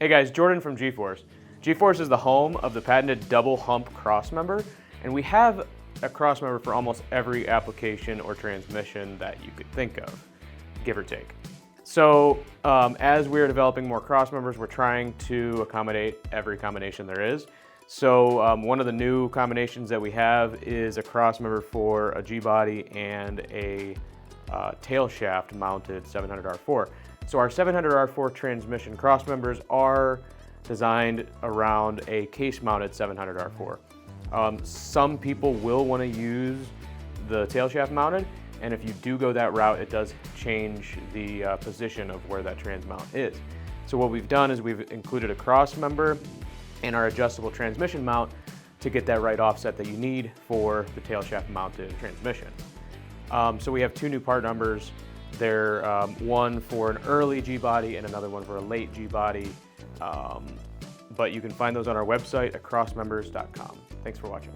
Hey guys, Jordan from G-Force. G-Force is the home of the patented double-hump crossmember, and we have a crossmember for almost every application or transmission that you could think of, give or take. So as we're developing more crossmembers, we're trying to accommodate every combination there is. So one of the new combinations that we have is a crossmember for a G-body and a tailshaft-mounted 700R4. So our 700R4 transmission crossmembers are designed around a case-mounted 700R4. Some people will want to use the tailshaft-mounted, and if you do go that route, it does change the position of where that trans mount is. So what we've done is we've included a crossmember and our adjustable transmission mount to get that right offset that you need for the tailshaft-mounted transmission. So we have two new part numbers. They're one for an early G-body and another one for a late G-body. But you can find those on our website at crossmembers.com. Thanks for watching.